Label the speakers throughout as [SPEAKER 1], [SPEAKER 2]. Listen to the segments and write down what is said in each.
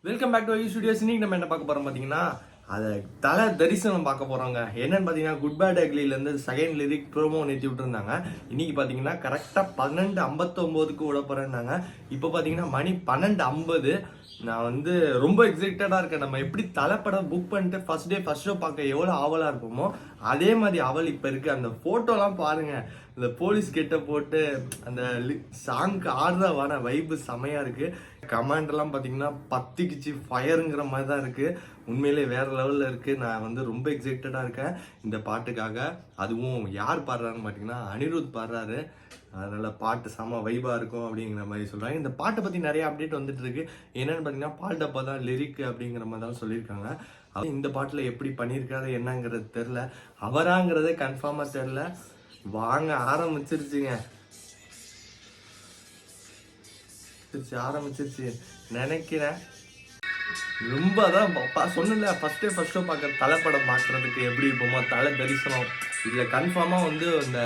[SPEAKER 1] Welcome back to studios. இன்னைக்கு நம்ம என்ன பார்க்க போறோம் பார்த்தீங்கன்னா, அதை தலை தரிசனம் பார்க்க போறோங்க. என்னன்னு பார்த்தீங்கன்னா, குட் பேட் அக்லிலேருந்து செகண்ட் லிரிக் ப்ரோமோ நிறுத்தி விட்டுருந்தாங்க. இன்னைக்கு பார்த்தீங்கன்னா கரெக்டாக 12:59க்கு விட போறேன்னாங்க. இப்போ பார்த்தீங்கன்னா மணி 12:50. நான் வந்து ரொம்ப எக்ஸைட்டடாக இருக்கேன். நம்ம எப்படி தலைப்படம் புக் பண்ணிட்டு ஃபர்ஸ்ட் டே ஃபர்ஸ்ட் ஷோ பார்க்க எவ்வளோ ஆவலாக இருப்போமோ அதே மாதிரி அவள் இப்போ இருக்கு. அந்த ஃபோட்டோலாம் பாருங்க, இந்த போலீஸ் கிட்ட போட்டு அந்த சாங்க்கு ஆடுறவான வைப்பு செமையா இருக்கு. கமாண்ட் எல்லாம் பார்த்தீங்கன்னா பத்திக்குச்சு ஃபயருங்கிற மாதிரி தான் இருக்கு. உண்மையிலே வேற லெவலில் இருக்கு. நான் வந்து ரொம்ப எக்ஸைட்டடாக இருக்கேன் இந்த பாட்டுக்காக. அதுவும் யார் பாடுறாருன்னு பார்த்தீங்கன்னா அனிருத் பாடுறாரு. அதனால பாட்டு செம வைபாக இருக்கும் அப்படிங்கிற மாதிரி சொல்கிறாங்க. இந்த பாட்டை பற்றி நிறைய அப்டேட் வந்துட்டு இருக்கு. என்னன்னு பார்த்தீங்கன்னா பாட்டப்போ தான் லிரிக் அப்படிங்கிற மாதிரி தான் சொல்லியிருக்காங்க. இந்த பாட்டில் எப்படி பண்ணியிருக்காரு என்னங்கிறது தெரில, அவராங்கிறதே கன்ஃபார்மாக தெரில. வாங்க ஆரம்பிச்சிருச்சுங்க, ஆரம்பிச்சிருச்சு நினைக்கிறேன். ரொம்ப தான் சொன்னல ஃபர்ஸ்ட் ஷோ பார்க்க தலைப்படம் பார்க்கறதுக்கு எப்படி இருப்போமோ தலை தரிசனம். இதில் கன்ஃபார்மாக வந்து இந்த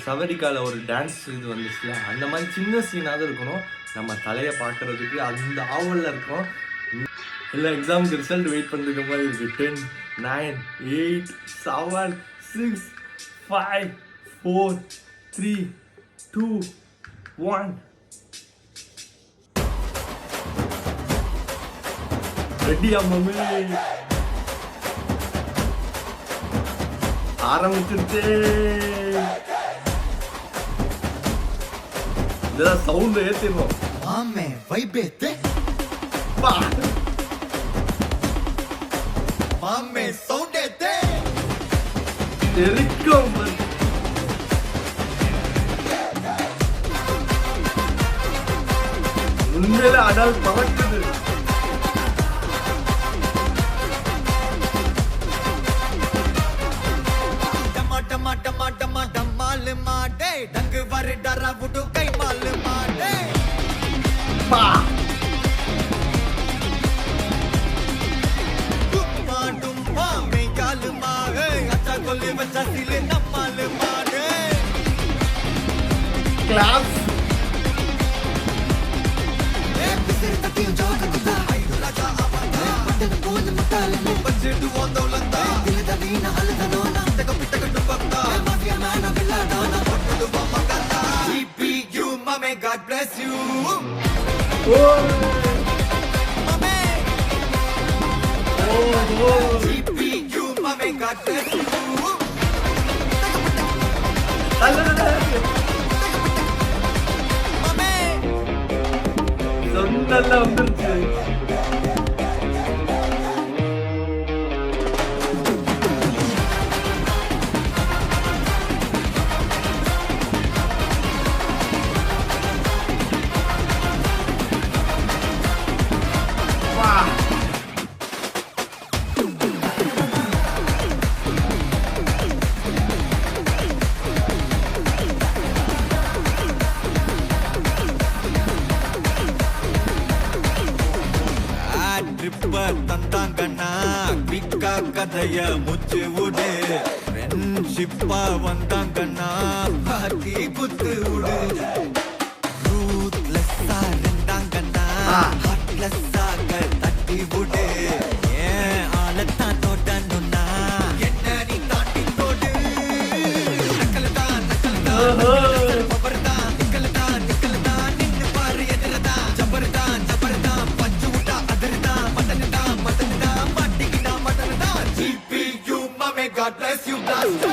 [SPEAKER 1] சவரிக்கால ஒரு டான்ஸ் இது வந்துச்சுல, அந்த மாதிரி சின்ன சீனாவது இருக்கணும் நம்ம தலையை பார்க்கறதுக்கு. அந்த ஆவலில் இருக்கும். இல்லை எக்ஸாமுக்கு ரிசல்ட் வெயிட் பண்ணுற மாதிரி இருக்கு. 10, 9, 8, 7, 6, 5, 4, 3, 2, 1. ரெடியா மம்மி? ஆரம்பிச்சிருச்சு. இதெல்லாம் சவுண்ட் ஏத்திடுவோம்.
[SPEAKER 2] மாமே வைபேத்து
[SPEAKER 1] பா
[SPEAKER 2] மாமே சவுண்ட் ஏத்து
[SPEAKER 1] தெரிக்கும். உண்மையில அடால் பறக்குது.
[SPEAKER 2] மாலு மாடே டங்கு வர டரா புடு கை மாலு மாடே
[SPEAKER 1] பா
[SPEAKER 2] மாடும் மாமே காலு மாஹே அச்சா கொல்லே வச்சா சிலே நம்மாலு மாடே
[SPEAKER 1] கிளாஸ்
[SPEAKER 2] ஏ பிசிர் தக்கியும் ஜோகக்குதா ஐடு ராஜா ஆவாதா பட்டன போன மத்தாலனே பஞ்சிடு ஓந்தோலந்தா திலத வீண அலதனோ நாம்தக பிட்டகட்டு பக்தா மாஃபியா மேன வில்லாடானா பட்டடு பமகதா GPU மாமே God bless you
[SPEAKER 1] ஓ
[SPEAKER 2] மாமே
[SPEAKER 1] ஓ
[SPEAKER 2] GPU மாமே God bless you மாமே
[SPEAKER 1] சொன்னெல்லாம் வந்துருச்சு.
[SPEAKER 2] தந்தாங்கண்ணா பிக்கா கதைய முச்சு விடு. ஃப்ரெண்ட்ஷிப்பா வந்தாங்கண்ணா பாட்டி குத்து விடு. ரூத்லெஸ்ஸா இருந்தாங்கண்ணா ஹார்ட்லெஸ்ஸாக தட்டி விடு. ஏன் ஆளத்தான் தோட்டணும்னா என்ன நீ தாண்டி போடு. நக்கலதான் பபர்தான் நிக்கலதான் நின்னு பாரு எதிரதான் ஜபர்தான் பஞ்சு விட்டா அதிர்தான் மட்டன்தான் மாட்டிக்கிட்டா மட்டன்தான். GPU மாமே God bless you blaster.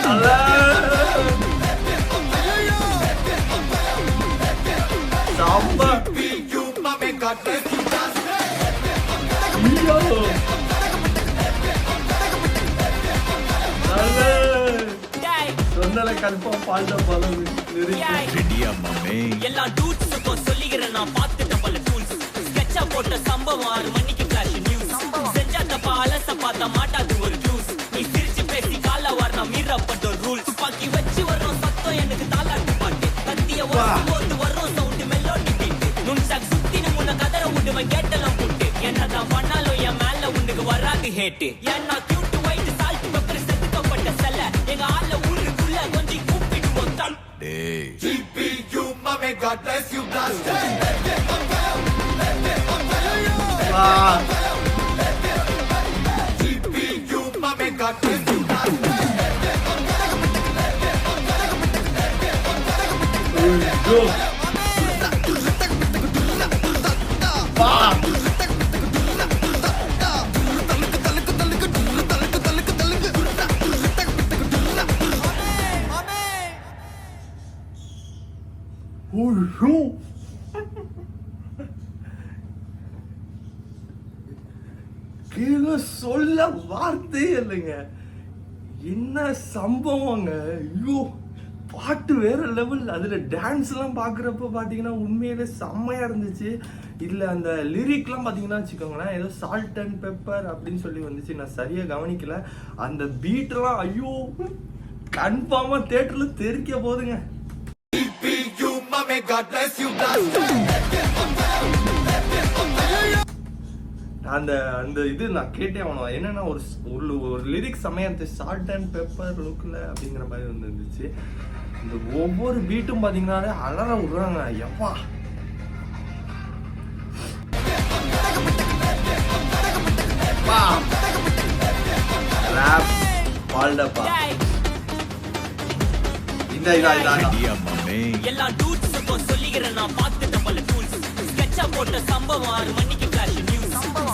[SPEAKER 1] Samba
[SPEAKER 2] GPU மாமே God bless you blaster.
[SPEAKER 1] ஐயோ சொன்னல கன்ஃபார்ம் பால்ட பலம்
[SPEAKER 2] ரெடியா மாமே
[SPEAKER 3] எல்லா டூட்ஸுக்கும் சொல்லிக்கிறேன் நான் பார்த்துட்ட பல டூல்ஸ். ஸ்கெட்சா போட்ட சம்பவம் 6 மணிக்கு ஃபிளாஷ் நியூஸ். செஞ்சா தப்பா அலச பார்த்தா மாட்டாது ஒரு ஜூஸ். நீ சிரிச்சு பேசி கால வரணும் மீறப்பட்ட ரூல்ஸ். பாக்கி வச்சு வர்றோம் சத்தம் எனக்கு தாலாட்டு பாட்டு. கத்திய ஓட்டு வர்றோம் சவுண்ட் மெலோடி பீட்டு. நுண்சாக் சுத்தினு முன்ன கதற விடுவேன் கேட்டெல்லாம் போட்டு. என்னதான் பண்ணாலும் என் மேல உனக்கு வராது ஹேட்டு. ஏன்னா கியூட் ஒயிட் சால்ட் பெப்பர் செதுக்கப்பட்ட செல்ல எங்க ஆள ஊருக்குள்ள கொஞ்சம் கூப்பிடுவோம் தல்.
[SPEAKER 2] GPU மாமே God bless you blaster.
[SPEAKER 1] கீழே சொல்ல வார்த்தையே இல்லைங்க. என்ன சம்பவங்க. ஐயோ, பாட்டு வேற லெவல். அதுல டான்ஸ் எல்லாம் பாக்குறப்ப பாத்தீங்கன்னா உண்மையிலே செம்மையா இருந்துச்சு. இதுல அந்த லிரிக்லாம் பாத்தீங்கன்னா வச்சுக்கோங்களேன், ஏதோ சால்ட் அண்ட் பெப்பர் அப்படின்னு சொல்லி வந்துச்சு. நான் சரியா கவனிக்கல. அந்த பீட் எல்லாம் ஐயோ கன்ஃபார்மா தியேட்டர்ல தெரிக்க போதுங்க. அந்த அந்த இது நான் கேட்டே ஆகணும். என்னன்னா ஒரு ஒரு லிரிக்ஸ் செம்மையா இருந்துச்சு. சால்ட் அண்ட் பெப்பர் லுக்ல அப்படிங்கிற மாதிரி வந்துருந்துச்சு. இந்த ஒவ்வொரு பீட்டும் பாத்தீங்கன்னா அலற விடுறாங்க. எப்பா பால்டப்பா இந்த
[SPEAKER 3] எல்லா டூட்ஸுக்கும் சொல்லிக்கிறேன் நான் பார்த்துட்ட பல டூல்ஸ். ஸ்கெட்சா போட்ட சம்பவம் 6 மணிக்கு ஃபிளாஷ் நியூஸ்.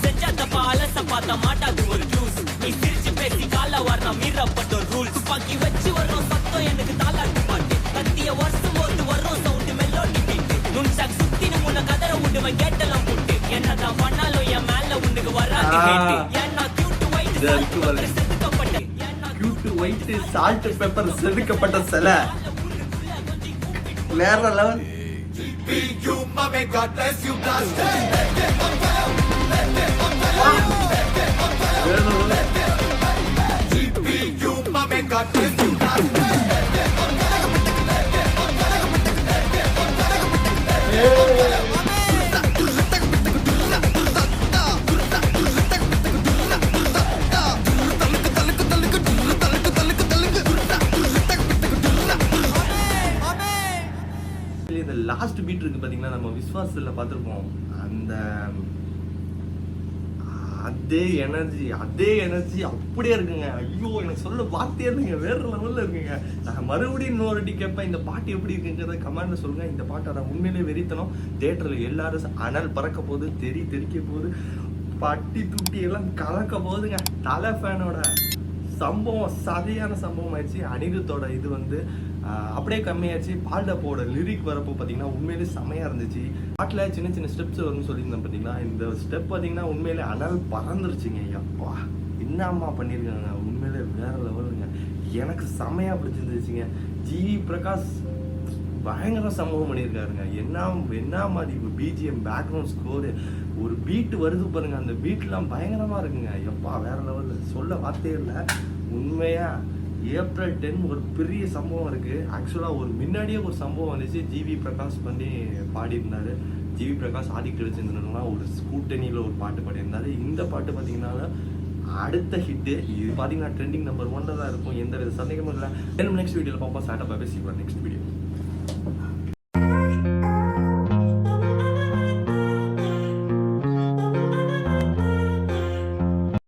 [SPEAKER 3] செஞ்சா தப்பா அலச பார்த்தா மாட்டாது ஒரு ஜூஸ். நீ சிரிச்சு பேசி கால வாரினா மீறப்பட்ட ரூல்ஸ். துப்பாக்கி வச்சு வர்றோம் சத்தம் எனக்கு தாளாட்டு பாட்டு. கத்திய வருஷம் போது வர்றோம் சவுண்டு மெல்லோடி பீட்டு. நுண்சாக் சுத்தினு முன்ன கதற விடுவேன் கேட்டெல்லாம் போட்டு. என்னதான் பண்ணாலும் என் மேல உனக்கு வராது கேட்டு. ஏன்னா கியூட் ஒயிட் செதுக்கப்பட்ட
[SPEAKER 1] கியூட் ஒயிட் சால்ட் பெப்பர் செதுக்கப்பட்ட சிலை வேற லெவல். இந்த லாஸ்ட் பீட் இருக்கு பாத்தீங்கன்னா, நம்ம விஸ்வாசத்துல பார்த்திருப்போம். அந்த அதே எனர்ஜி அப்படியே இருக்குங்க. ஐயோ, எனக்கு சொல்ல வார்த்தையே இல்லைங்க. வேற லெவல்ல இருக்குங்க. நான் மறுபடியும் இன்னொரு வாட்டி கேட்பேன், இந்த பாட்டு எப்படி இருக்குங்கிறத கமெண்ட்ல சொல்லுங்க. இந்த பாட்டு அதை உண்மையிலே வெறித்தனம். தியேட்டர்ல எல்லாரும் அனல் பறக்க போகுது, தெரிக்க போகுது, பட்டி துட்டி எல்லாம் கலக்க போகுதுங்க. தலை ஃபேனோட சம்பவம் சரியான சம்பவம் ஆயிடுச்சு. அனிருத்தோட இது வந்து அப்படியே கம்மியாச்சு. பால்டப்போட லிரிக் வரப்போ பார்த்தீங்கன்னா உண்மையிலே செமையா இருந்துச்சு. பாட்டில் சின்ன சின்ன ஸ்டெப்ஸ் வரும்னு சொல்லியிருந்தேன் பார்த்தீங்கன்னா, இந்த ஸ்டெப் பார்த்தீங்கன்னா உண்மையிலே அனல் பறந்துருச்சுங்க. எப்பா என்னம்மா பண்ணியிருக்காங்க, உண்மையிலே வேற லெவலுங்க. எனக்கு செமையா பிடிச்சிருந்துச்சுங்க. ஜிவி பிரகாஷ் பயங்கர சம்பவம் பண்ணியிருக்காருங்க. என்ன மாதிரி பிஜிஎம் பேக்ரவுண்ட் ஸ்கோரு, ஒரு பீட் வருது பாருங்க, அந்த பீட்லாம் பயங்கரமா இருக்குங்க. எப்பா வேற லெவலில் சொல்ல வார்த்தையே இல்லை. உண்மையா ஏப்ரல் 10 ஒரு பெரிய சம்பவம் இருக்கு. ஆக்சுவலாக ஒரு முன்னாடியே ஒரு சம்பவம் வந்துச்சு. ஜிவி பிரகாஷ் பண்ணி பாடியிருந்தாரு. ஜிவி பிரகாஷ் ஆதிக்க வச்சிருந்தா ஒரு ஸ்கூட்டனியில் ஒரு பாட்டு பாடியிருந்தாரு. இந்த பாட்டு பார்த்தீங்கன்னா அடுத்த ஹிட்டு. இது பார்த்தீங்கன்னா ட்ரெண்டிங் நம்பர் 1 தான் இருக்கும், எந்த வித சந்தேகமும் இல்லை. நெக்ஸ்ட் வீடியோவில் பார்ப்போம். ஸ்டார்ட் அப் பேசி நெக்ஸ்ட் வீடியோ.